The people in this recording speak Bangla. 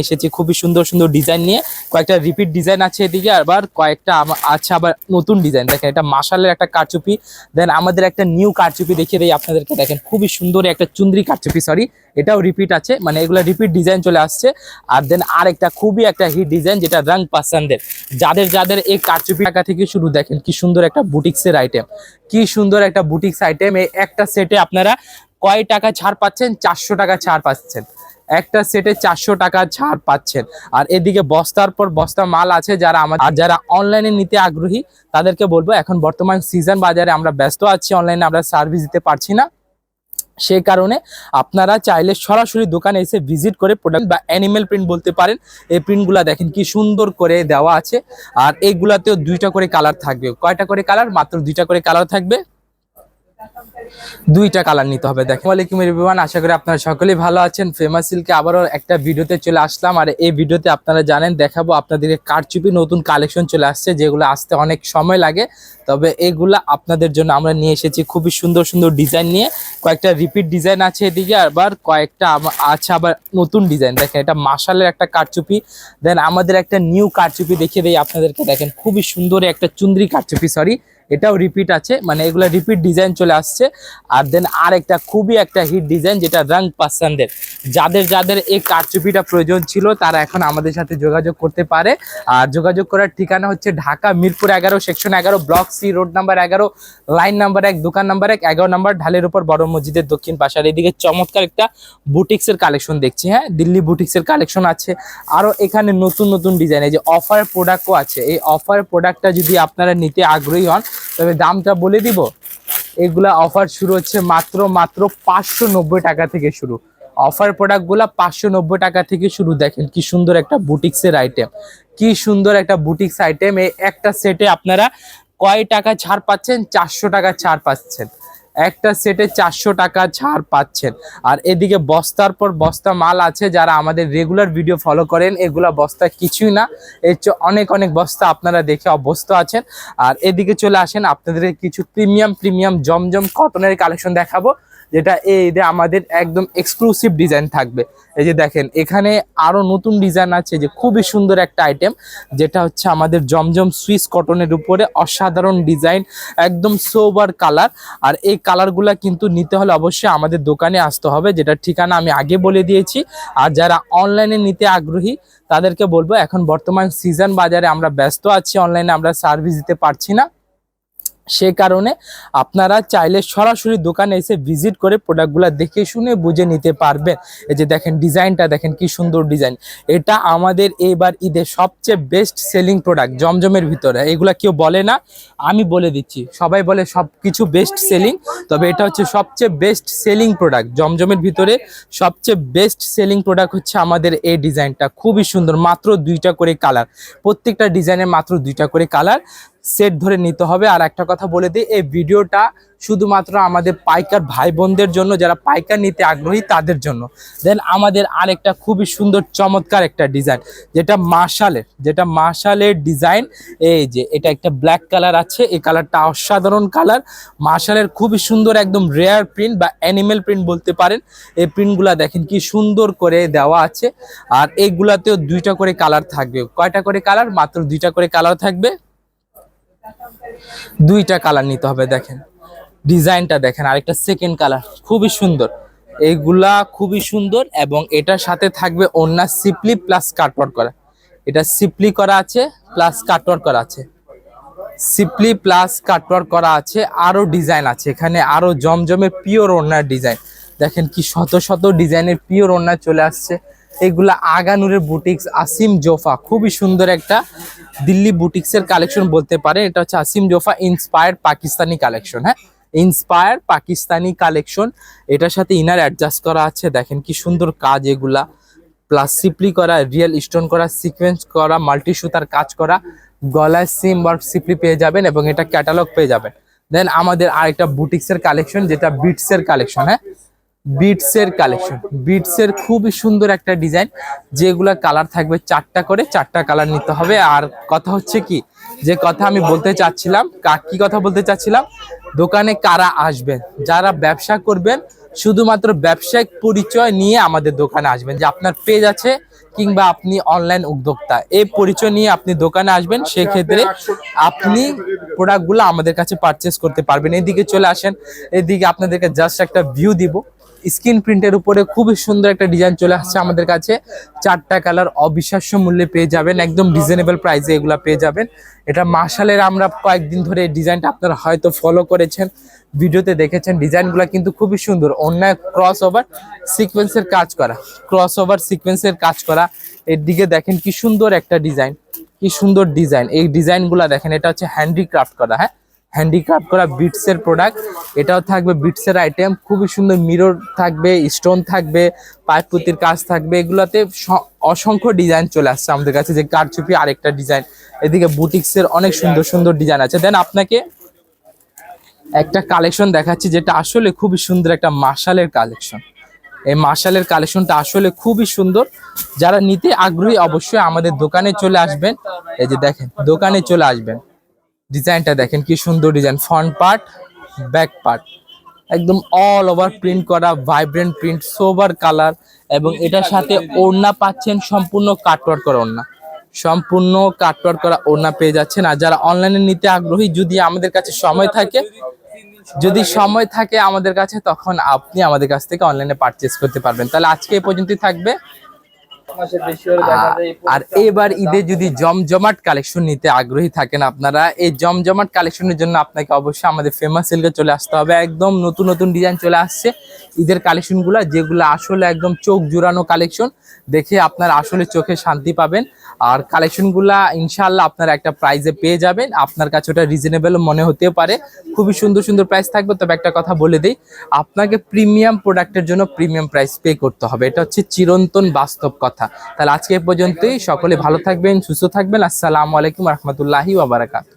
এসেছি খুবই সুন্দর সুন্দর ডিজাইন নিয়ে। কয়েকটা রিপিট ডিজাইন আছে এদিকে, আবার কয়েকটা আছে আবার নতুন ডিজাইন। দেখেন এটা মাশালের একটা কারচুপি। দেন আমাদের একটা নিউ কারচুপি দেখিয়ে দেই আপনাদেরকে। দেখেন খুবই সুন্দর একটা চুন্দ্রি কারচুপি, সরি এটাও রিপিট আছে, মানে এগুলো রিপিট ডিজাইন চলে আসছে। আর দেন আরেকটা খুবই একটা হিট ডিজাইন, যেটা রং পছন্দের যাদের যাদের এই কারচুপি টাকা থেকে শুরু। দেখেন কি সুন্দর একটা বুটিক্সের আইটেম, কি সুন্দর একটা বুটিক্স আইটেম। এই একটা সেটে আপনারা কয় টাকা ছাড় পাচ্ছেন? 400 টাকা ছাড় পাচ্ছেন। একটা সেটে 400 টাকা ছাড় পাচ্ছেন। আর এদিকে বস্তার পর বস্তা মাল আছে। যারা অনলাইনে নিতে আগ্রহী তাদেরকে বলবো, এখন বর্তমান সিজন বাজারে আমরা ব্যস্ত আছি, অনলাইনে আমরা সার্ভিস দিতে পারছি না। সেই কারণে আপনারা চাইলে সরাসরি দোকানে এসে ভিজিট করে প্রোডাক্ট বা অ্যানিমেল প্রিন্ট বলতে পারেন, এই প্রিন্টগুলা দেখেন কি সুন্দর করে দেওয়া আছে। আর এইগুলাতেও 2টা করে কালার থাকবে। কয়টা করে কালার? মাত্র 2টা করে কালার থাকবে, 2টা কালার নিতে হবে। দেখেন ওয়ালাইকুম এভরিওয়ান, আশা করি আপনারা সকলেই ভালো আছেন। ফেমাস সিল্কে আবারও একটা ভিডিওতে চলে আসলাম। আর এই ভিডিওতে আপনারা জানেন দেখাবো আপনাদেরকে কারচুপি নতুন কালেকশন চলে আসছে, যেগুলো আসতে অনেক সময় লাগে। তবে এগুলা আপনাদের জন্য আমরা নিয়ে এসেছি খুবই সুন্দর সুন্দর ডিজাইন নিয়ে। কয়েকটা রিপিট ডিজাইন আছে এদিকে, আবার কয়েকটা আছে আবার নতুন ডিজাইন। দেখেন এটা মাশালের একটা কারচুপি। দেন আমাদের একটা নিউ কারচুপি দেখিয়ে দেই আপনাদেরকে। দেখেন খুবই সুন্দর একটা চুন্দ্রি কারচুপি, সরি এটাও রিপিট আছে, মানে এগুলা রিপিট ডিজাইন চলে আসছে। আর দেন আরেকটা খুবই একটা হিট ডিজাইন, যেটা রং পছন্দের যাদের যাদের এই কারচুপিটা প্রয়োজন ছিল তারা এখন আমাদের সাথে যোগাযোগ করতে পারে। আর যোগাযোগ করার ঠিকানা হচ্ছে Dhaka Mirpur 11 section 11 block C road number 11 line number 1 দোকান নাম্বার 1 11 নাম্বার ঢালের উপর বড় মসজিদের দক্ষিণ পাশে। আর এদিকে চমৎকার একটা বুটিক্সের কালেকশন দেখছি, হ্যাঁ দিল্লি বুটিক্সের কালেকশন আছে। আরো এখানে নতুন নতুন ডিজাইন, এই যে অফার প্রোডাক্টও আছে। এই অফার প্রোডাক্টটা যদি আপনারা নিতে আগ্রহী হন তবে দামটা বলে দিব। এগুলা অফার শুরু হচ্ছে মাত্র 590 টাকা থেকে শুরু। অফার প্রোডাক্টগুলা 590 টাকা থেকে শুরু। দেখেন কি সুন্দর একটা বুটিক্সের আইটেম, কি সুন্দর একটা বুটিক্স আইটেম। এই একটা সেটে আপনারা কয় টাকা ছাড় পাচ্ছেন? 400 টাকা ছাড় পাচ্ছেন। একটা সেটে 400 টাকা ছাড় পাচ্ছেন। আর এদিকে বস্তার পর বস্তা মাল আছে। যারা আমাদের রেগুলার ভিডিও ফলো করেন, এগুলা বস্তা কিছুই না, এর চেয়ে অনেক অনেক বস্তা আপনারা দেখে অভ্যস্ত আছেন। আর এদিকে চলে আসেন, আপনাদের কিছু প্রিমিয়াম জমজম কটনের কালেকশন দেখাবো, যেটা এই যে আমাদের একদম এক্সক্লুসিভ ডিজাইন থাকবে। এই যে দেখেন এখানে আরো নতুন ডিজাইন আছে, যে খুবই সুন্দর একটা আইটেম, যেটা হচ্ছে আমাদের জমজম সুইস কটনের উপরে অসাধারণ ডিজাইন, একদম সোবার কালার। আর এই কালারগুলা কিন্তু নিতে হলে অবশ্যই আমাদের দোকানে আসতে হবে, যেটা ঠিকানা আমি আগে বলে দিয়েছি। আর যারা অনলাইনে নিতে আগ্রহী তাদেরকে বলবো, এখন বর্তমান সিজন বাজারে আমরা ব্যস্ত আছি, অনলাইনে আমরা সার্ভিস দিতে পারছি না। সে কারণে আপনারা চাইলে সরাসরি দোকানে এসে ভিজিট করে প্রোডাক্টগুলো দেখে শুনে বুঝে নিতে পারবেন। এই যে দেখেন ডিজাইনটা দেখেন কি সুন্দর ডিজাইন। এটা আমাদের এবার ঈদের সবচেয়ে বেস্ট সেলিং প্রোডাক্ট জমজমের ভিতরে। এগুলা কেউ বলে না, আমি বলে দিচ্ছি। সবাই বলে সব কিছু বেস্ট সেলিং, তবে এটা হচ্ছে সবচেয়ে বেস্ট সেলিং প্রোডাক্ট জমজমের ভিতরে। সবচেয়ে বেস্ট সেলিং প্রোডাক্ট হচ্ছে আমাদের এই ডিজাইনটা, খুবই সুন্দর। মাত্র 2টা করে কালার, প্রত্যেকটা ডিজাইনের মাত্র 2টা করে কালার সেট ধরে নিতে হবে। আর একটা কথা বলে দিই, এই ভিডিওটা শুধুমাত্র আমাদের পাইকার ভাই বোনদের জন্য, যারা পাইকার নিতে আগ্রহী তাদের জন্য। দেন আমাদের আরেকটা খুবই সুন্দর চমৎকার একটা ডিজাইন, যেটা মার্শালের ডিজাইন। এই যে এটা একটা ব্ল্যাক কালার আছে, এই কালারটা অসাধারণ কালার। মার্শালের খুবই সুন্দর একদম রেয়ার প্রিন্ট বা অ্যানিমেল প্রিন্ট বলতে পারেন। এই প্রিন্টগুলা দেখেন কি সুন্দর করে দেওয়া আছে। আর এইগুলাতেও 2টা করে কালার থাকবে। কয়টা করে কালার? মাত্র 2টা করে কালার থাকবে, 2টা কালার নিতে হবে। দেখেন ডিজাইনটা দেখেন, আরেকটা সেকেন্ড কালার খুবই সুন্দর। এইগুলা খুবই সুন্দর, এবং এটার সাথে থাকবে ওন্না সিপলি প্লাস কাটওয়ার্ক করা। এটা সিপলি করা আছে প্লাস কাটওয়ার্ক করা আছে, সিপলি প্লাস কাটওয়ার্ক করা আছে। আরো ডিজাইন আছে এখানে, আরো জমজমের পিওর ওন্নার ডিজাইন। দেখেন কি শত শত ডিজাইনের পিওর ওন্না চলে আসছে। এগুলা আগানুরের বুটিক্স আসিম জোফা, খুবই সুন্দর একটা দিল্লি বুটিক্সের কালেকশন বলতে পারে। এটা হচ্ছে আসিম জোফা ইন্সপায়ার্ড পাকিস্তানি কালেকশন, হ্যাঁ ইন্সপায়ার্ড পাকিস্তানি কালেকশন। এটার সাথে ইনার অ্যাডজাস্ট করা আছে। দেখেন কি সুন্দর কাজ, এগুলা প্লাস সিপলি করা, রিয়েল স্টোন করা, সিকোয়েন্স করা, মাল্টি সুতার কাজ করা, গলায় সিম ওয়ার্ক সিপলি পেয়ে যাবেন, এবং এটা ক্যাটালগ পেয়ে যাবেন। দেন আমাদের আরেকটা বুটিক্সের কালেকশন, যেটা বিটসের কালেকশন, হ্যাঁ বিটসের কালেকশন। বিটসের খুবই সুন্দর একটা ডিজাইন, যেগুলা কালার থাকবে 4টা করে, 4টা কালার নিতে হবে। আর কথা হচ্ছে কি, যে কথা আমি বলতে চাচ্ছিলাম, কি কথা বলতে চাচ্ছিলাম, দোকানে কারা আসবেন, যারা ব্যবসা করবেন শুধুমাত্র ব্যবসায়িক পরিচয় নিয়ে আমাদের দোকানে আসবেন। যে আপনার পেজ আছে কিংবা আপনি অনলাইন উদ্যোক্তা, এই পরিচয় নিয়ে আপনি দোকানে আসবেন, সেক্ষেত্রে আপনি প্রোডাক্টগুলো আমাদের কাছে পারচেস করতে পারবেন। এদিকে চলে আসেন, এদিকে আপনাদেরকে জাস্ট একটা ভিউ দিব। স্ক্রিন প্রিন্টের উপরে খুবই সুন্দর একটা ডিজাইন চলে আসছে আমাদের কাছে, 4টা কালার অবিশ্বাস্য মূল্যে পেয়ে যাবেন, একদম রিজনেবল প্রাইসে এগুলা পেয়ে যাবেন। এটা মার্শালের, আমরা কয়েকদিন ধরে এই ডিজাইনটা আপনারা হয়তো ফলো করেছেন, ভিডিওতে দেখেছেন। ডিজাইনগুলো কিন্তু খুবই সুন্দর, অন্যায় ক্রস ওভার সিকোয়েন্সের কাজ করা, ক্রস ওভার সিকোয়েন্সের কাজ করা। এর দিকে দেখেন কি সুন্দর একটা ডিজাইন, কি সুন্দর ডিজাইন। এই ডিজাইনগুলো দেখেন, এটা হচ্ছে হ্যান্ডিক্রাফট করা, হ্যাঁ হ্যান্ডিক্রাফট করা বিটসের প্রোডাক্ট। এটাও থাকবে বিটসের আইটেম, খুবই সুন্দর মিরর থাকবে, স্টোন থাকবে, পাইপুতির কাজ থাকবে। এগুলাতে অসংখ্য ডিজাইন চলে আসছে আমাদের কাছে, যে কারচুপি আরেকটা ডিজাইন। এদিকে বুটিক্সের অনেক সুন্দর সুন্দর ডিজাইন আছে। দেন আপনাকে একটা কালেকশন দেখাচ্ছি, যেটা আসলে খুবই সুন্দর, একটা মার্শালের কালেকশন। এই মার্শালের কালেকশনটা আসলে খুবই সুন্দর। যারা নিতে আগ্রহী অবশ্যই আমাদের দোকানে চলে আসবেন। এই যে দেখেন, দোকানে চলে আসবেন, ডিজাইনটা দেখেন কি সুন্দর design, front part, back part, একদম অল ওভার প্রিন্ট করা, ভাইব্রেন্ট প্রিন্ট, সোবার কালার, এবং এটার সাথে ওড়না পাচ্ছেন সম্পূর্ণ কাটওয়ার্ক করা ওড়না, সম্পূর্ণ কাটওয়ার্ক করা ওড়না পেয়ে যাচ্ছেন। আর যারা অনলাইনে নিতে আগ্রহী, যদি আমাদের কাছে সময় থাকে, যদি সময় থাকে আমাদের কাছে, তখন আপনি আমাদের কাছ থেকে অনলাইনে পারচেস করতে পারবেন। তাহলে আজকে এই পর্যন্তই থাকবে। আর এবার ঈদে যদি জমজমাট কালেকশন নিতে আগ্রহী থাকেন আপনারা, এই জমজমাট কালেকশনের জন্য আপনাকে অবশ্যই আমাদের ফেমাস সিল্কে চলে আসতে হবে। একদম নতুন নতুন ডিজাইন চলে আসছে ঈদের কালেকশনগুলো, যেগুলো আসলে একদম চোখ জুড়ানো কালেকশন, দেখে আপনারা আসলে চোখে শান্তি পাবেন। আর কালেকশনগুলা ইনশাআল্লাহ আপনারা একটা প্রাইজে পেয়ে যাবেন, আপনার কাছে ওটা রিজনেবল মনে হতে পারে, খুবই সুন্দর সুন্দর প্রাইস থাকবে। তবে একটা কথা বলে দিই, আপনাকে প্রিমিয়াম প্রোডাক্টের জন্য প্রিমিয়াম প্রাইস পে করতে হবে, এটা হচ্ছে চিরন্তন বাস্তব কথা। তাহলে আজকে এ পর্যন্তই, সকলে ভালো থাকবেন, সুস্থ থাকবেন। আসসালামু আলাইকুম রহমতুল্লাহি ওয়া বারাকাতুহু।